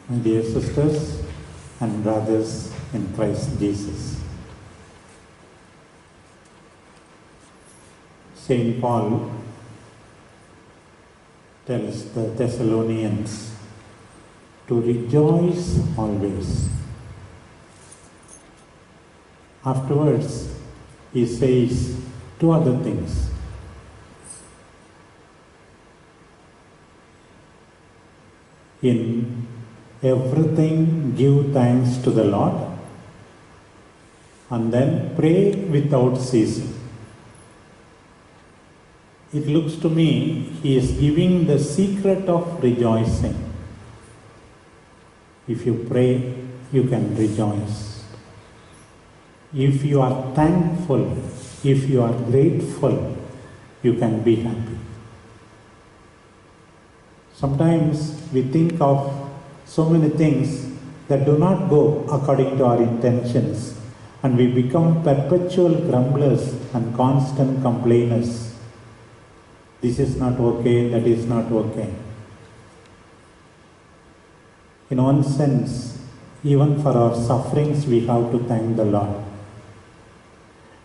My dear sisters and brothers in Christ Jesus, Saint Paul tells the Thessalonians to rejoice always. Afterwards, he says two other things. In everything give thanks to the Lord, and then pray without ceasing. It looks to me he is giving the secret of rejoicing. If you pray, you can rejoice. If you are thankful, if you are grateful, you can be happy. Sometimes we think of so many things that do not go according to our intentions, and we become perpetual grumblers and constant complainers. This is not okay, that is not okay. In one sense, even for our sufferings, we have to thank the Lord.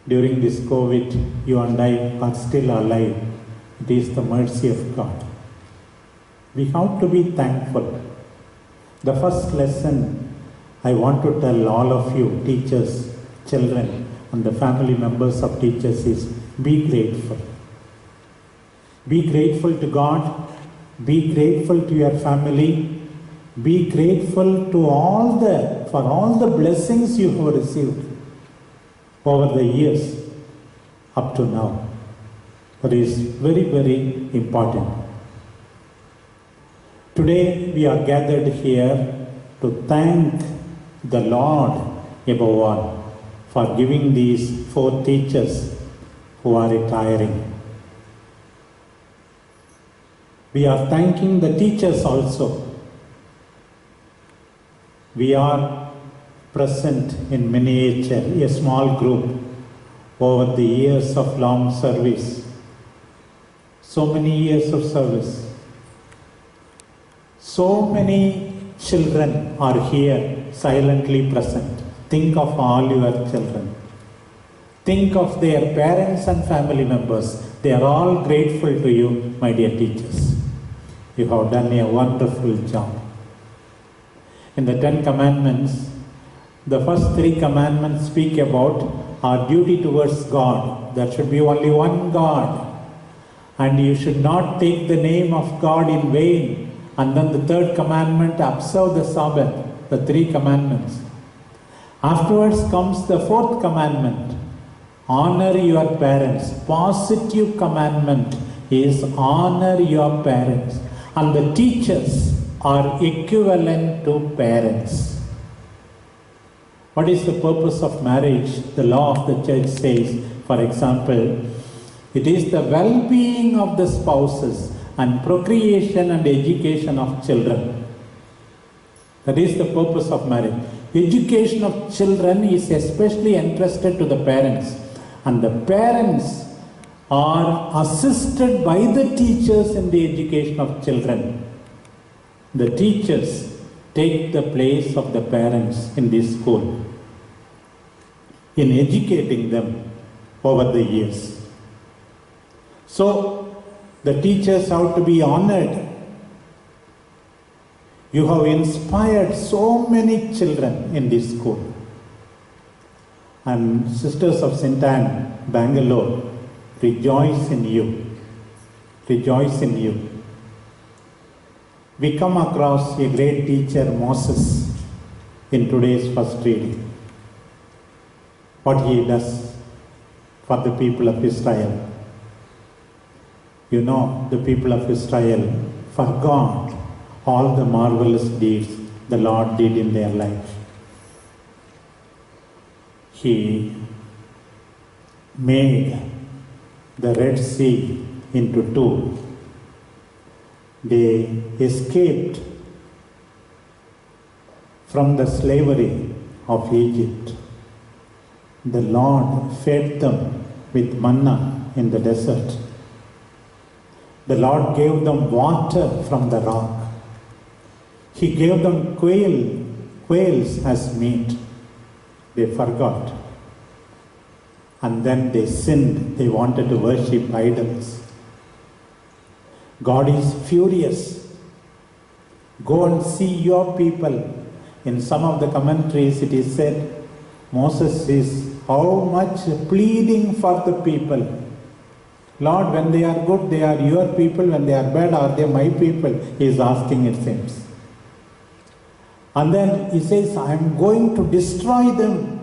During this COVID, you and I are still alive. It is the mercy of God. We have to be thankful. The first lesson I want to tell all of you, teachers, children, and the family members of teachers is be grateful. Be grateful to God. Be grateful to your family. Be grateful to for all the blessings you have received over the years up to now. That is very, very important. Today we are gathered here to thank the Lord above all for giving these 4 teachers who are retiring. We are thanking the teachers also. We are present in miniature, a small group, over the years of long service. So many years of service. So many children are here silently present. Think of all your children. Think of their parents and family members. They are all grateful to you, my dear teachers. You have done a wonderful job. In the 10 Commandments, the first 3 commandments speak about our duty towards God. There should be only one God. And you should not take the name of God in vain. And then the 3rd commandment, observe the Sabbath, the 3 commandments. Afterwards comes the 4th commandment, honor your parents. Positive commandment is honor your parents. And the teachers are equivalent to parents. What is the purpose of marriage? The law of the church says, for example, it is the well-being of the spouses and procreation and education of children. That is the purpose of marriage. Education of children is especially entrusted to the parents, and the parents are assisted by the teachers in the education of children. The teachers take the place of the parents in this school in educating them over the years. So, the teachers have to be honored. You have inspired so many children in this school. And Sisters of St. Anne, Bangalore, rejoice in you. Rejoice in you. We come across a great teacher, Moses, in today's first reading. What he does for the people of Israel. You know, the people of Israel forgot all the marvelous deeds the Lord did in their life. He made the Red Sea into 2. They escaped from the slavery of Egypt. The Lord fed them with manna in the desert. The Lord gave them water from the rock. He gave them quails as meat. They forgot. And then they sinned. They wanted to worship idols. God is furious. Go and see your people. In some of the commentaries it is said, Moses is how much pleading for the people. Lord, when they are good, they are your people. When they are bad, are they my people? He is asking, it seems. And then he says, I am going to destroy them.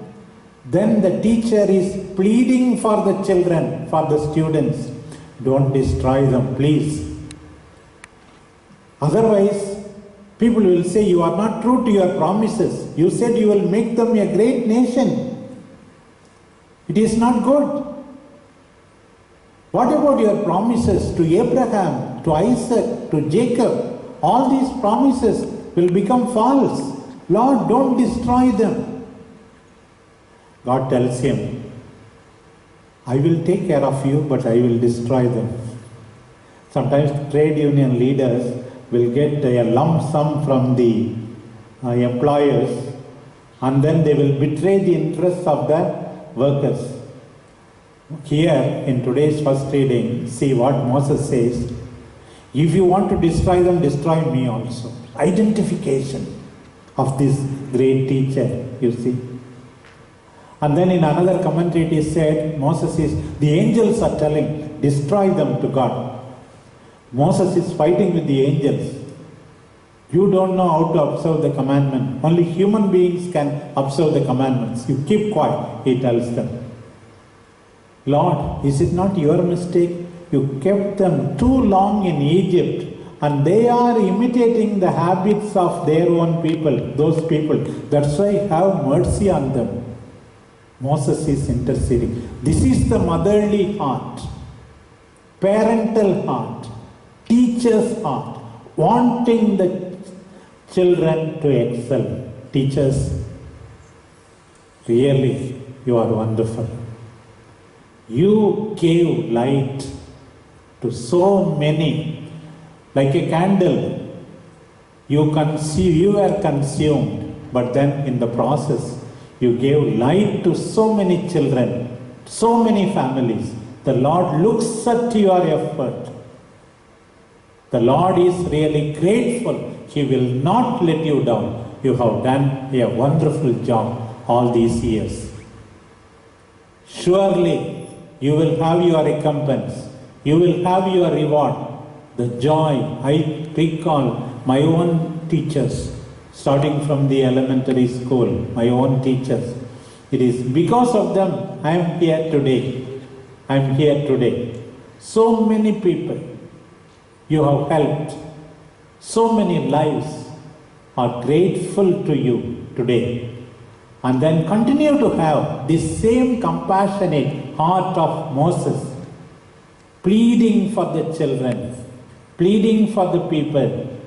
Then the teacher is pleading for the children, for the students. Don't destroy them, please. Otherwise, people will say, you are not true to your promises. You said you will make them a great nation. It is not good. What about your promises to Abraham, to Isaac, to Jacob? All these promises will become false. Lord, don't destroy them. God tells him, I will take care of you, but I will destroy them. Sometimes trade union leaders will get a lump sum from the employers, and then they will betray the interests of the workers. Here in today's first reading, see what Moses says. If you want to destroy them, destroy me also. Identification of this great teacher, you see. And then in another commentary it is said, Moses says, the angels are telling, destroy them to God. Moses is fighting with the angels. You don't know how to observe the commandment. Only human beings can observe the commandments. You keep quiet, he tells them. Lord, is it not your mistake? You kept them too long in Egypt, and they are imitating the habits of their own people, those people. That's why have mercy on them. Moses is interceding. This is the motherly heart, parental heart, teacher's heart, wanting the children to excel. Teachers, really, you are wonderful. You gave light to so many, like a candle. You were consumed, but then in the process, you gave light to so many children, so many families. The Lord looks at your effort. The Lord is really grateful. He will not let you down. You have done a wonderful job all these years. Surely, you will have your recompense. You will have your reward. The joy. I recall my own teachers, starting from the elementary school, my own teachers. It is because of them I am here today. I am here today. So many people you have helped. So many lives are grateful to you today. And then continue to have this same compassionate heart of Moses, pleading for the children, pleading for the people,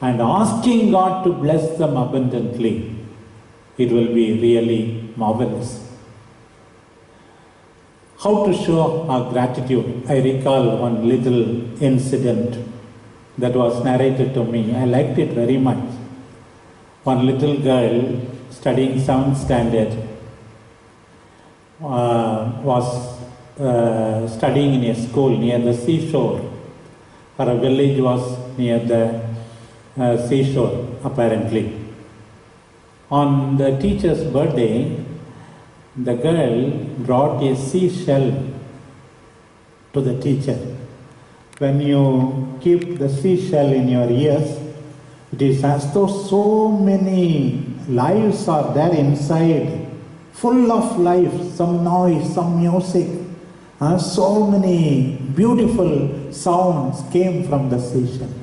and asking God to bless them abundantly. It will be really marvelous. How to show our gratitude? I recall one little incident that was narrated to me. I liked it very much. One little girl studying 7th standard was studying in a school near the seashore. Her village was near the seashore, apparently. On the teacher's birthday, the girl brought a seashell to the teacher. When you keep the seashell in your ears, it is as though so many lives are there inside, full of life, some noise, some music. So many beautiful sounds came from the seashell.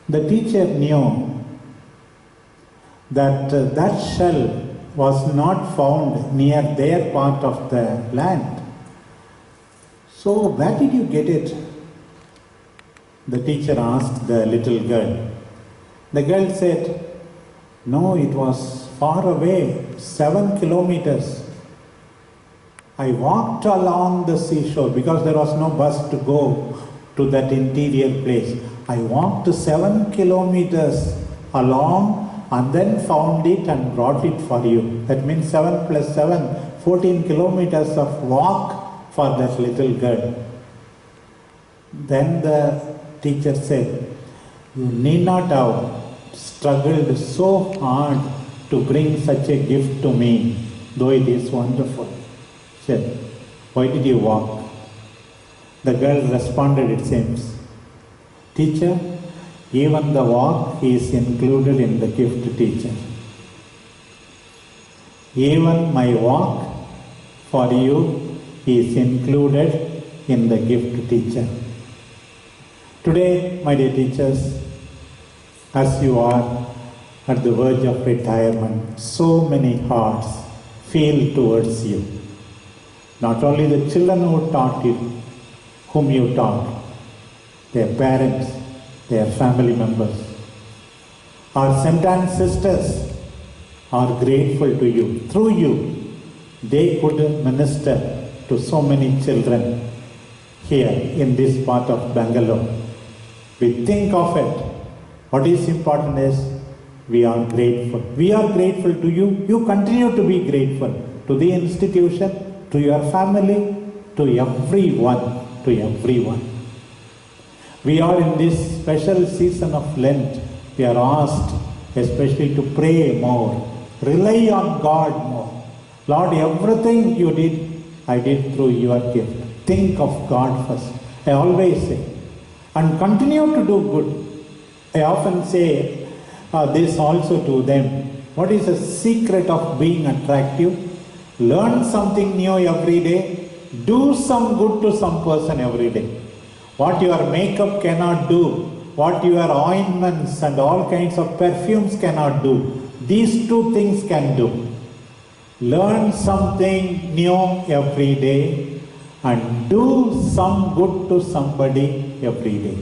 The teacher knew that that shell was not found near their part of the land. So where did you get it? The teacher asked the little girl. The girl said, no, it was far away, 7 kilometers. I walked along the seashore because there was no bus to go to that interior place. I walked 7 kilometers along and then found it and brought it for you. That means 7 plus 7, 14 kilometers of walk for that little girl. Then the teacher said, you need not have struggled so hard to bring such a gift to me, though it is wonderful. Said, why did you walk? The girl responded, it seems, teacher, even the walk is included in the gift, teacher. Even my walk for you is included in the gift, teacher. Today, my dear teachers, as you are at the verge of retirement, so many hearts feel towards you. Not only the children who taught you, whom you taught, their parents, their family members. Our St. sisters are grateful to you. Through you, they could minister to so many children here in this part of Bangalore. We think of it. What is important is we are grateful. We are grateful to you. You continue to be grateful to the institution, to your family, to everyone, to everyone. We are in this special season of Lent. We are asked especially to pray more, rely on God more. Lord, everything you did, I did through your gift. Think of God first. I always say. And continue to do good. I often say this also to them. What is the secret of being attractive? Learn something new every day. Do some good to some person every day. What your makeup cannot do, what your ointments and all kinds of perfumes cannot do, these two things can do. Learn something new every day and do some good to somebody every day.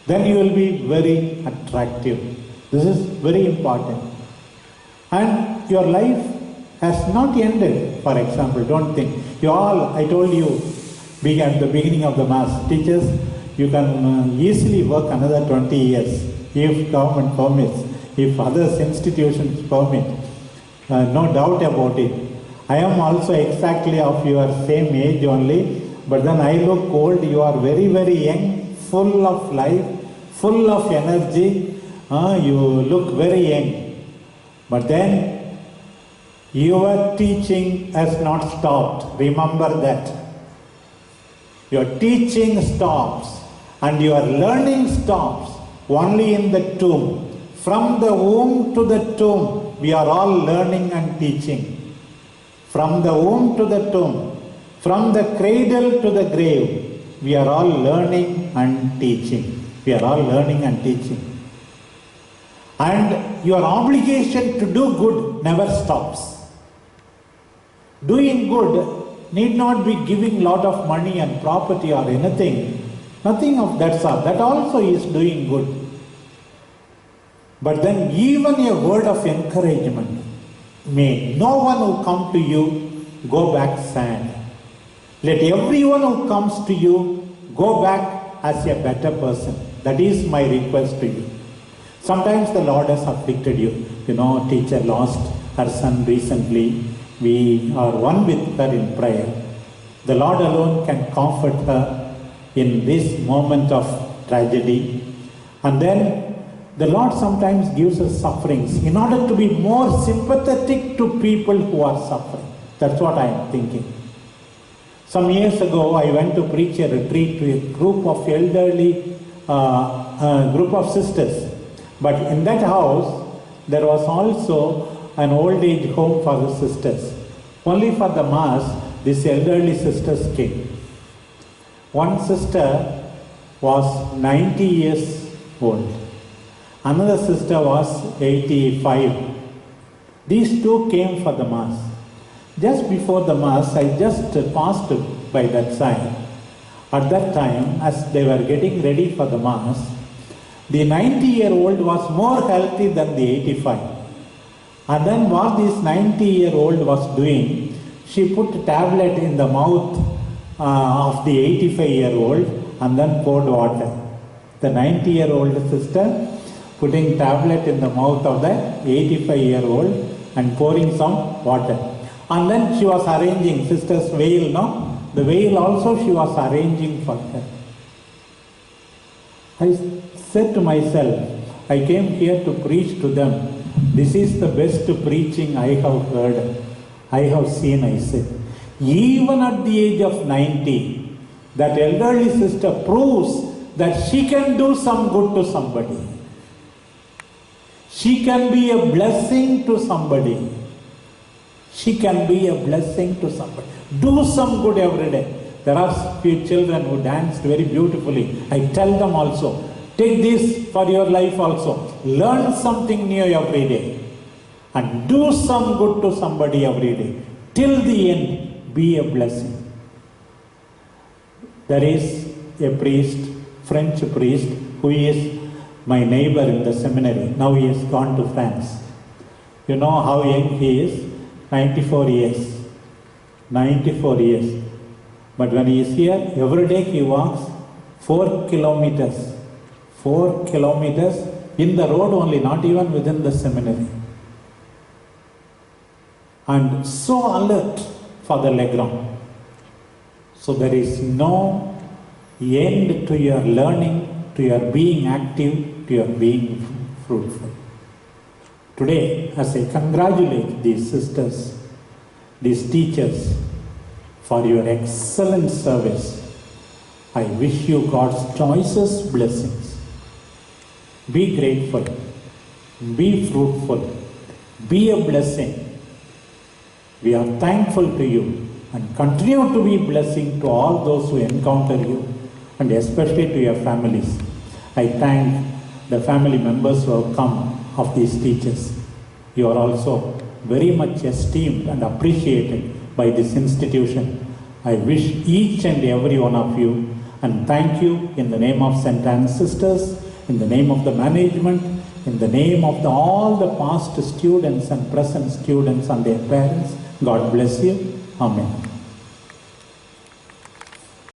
Then you will be very attractive. This is very important. And your life has not ended. For example, don't think. You all, I told you, at the beginning of the Mass, teachers, you can easily work another 20 years if government permits, if other institutions permit. No doubt about it. I am also exactly of your same age only, but then I look old. You are very, very young, full of life, full of energy. You look very young. But then your teaching has not stopped. Remember that. Your teaching stops and your learning stops only in the tomb. From the womb to the tomb, we are all learning and teaching. From the womb to the tomb, from the cradle to the grave, we are all learning and teaching. We are all learning and teaching. And your obligation to do good never stops. Doing good need not be giving lot of money and property or anything. Nothing of that sort. That also is doing good. But then even a word of encouragement. May no one who come to you go back sad. Let everyone who comes to you go back as a better person. That is my request to you. Sometimes the Lord has afflicted you. You know, teacher lost her son recently. We are one with her in prayer. The Lord alone can comfort her in this moment of tragedy. And then the Lord sometimes gives us sufferings in order to be more sympathetic to people who are suffering. That's what I am thinking. Some years ago, I went to preach a retreat to a group of elderly, group of sisters. But in that house, there was also an old age home for the sisters. Only for the Mass, these elderly sisters came. One sister was 90 years old. Another sister was 85. These two came for the Mass. Just before the Mass, I just passed by that side. At that time, as they were getting ready for the Mass, the 90-year-old was more healthy than the 85. And then what this 90-year-old was doing, she put a tablet in the mouth of the 85-year-old and then poured water. The 90-year-old sister putting tablet in the mouth of the 85-year-old and pouring some water. And then she was arranging sister's veil, no? The veil also she was arranging for her. I said to myself, I came here to preach to them. This is the best preaching I have heard, I have seen, I said. Even at the age of 90, that elderly sister proves that she can do some good to somebody. She can be a blessing to somebody. She can be a blessing to somebody. Do some good every day. There are few children who danced very beautifully. I tell them also, take this for your life also. Learn something new every day. And do some good to somebody every day. Till the end, be a blessing. There is a priest, French priest, who is my neighbor in the seminary. Now he has gone to France. You know how young he is? 94 years. 94 years. But when he is here, every day he walks 4 kilometers. 4 kilometers in the road only, not even within the seminary. And so alert for the leground. So there is no end to your learning, to your being active, to your being fruitful. Today, as I congratulate these sisters, these teachers, for your excellent service, I wish you God's choicest blessings. Be grateful, be fruitful, be a blessing. We are thankful to you and continue to be blessing to all those who encounter you, and especially to your families. I thank the family members who have come of these teachers. You are also very much esteemed and appreciated by this institution. I wish each and every one of you, and thank you in the name of St. Anne's Sisters, in the name of the management, in the name of all the past students and present students and their parents. God bless you. Amen.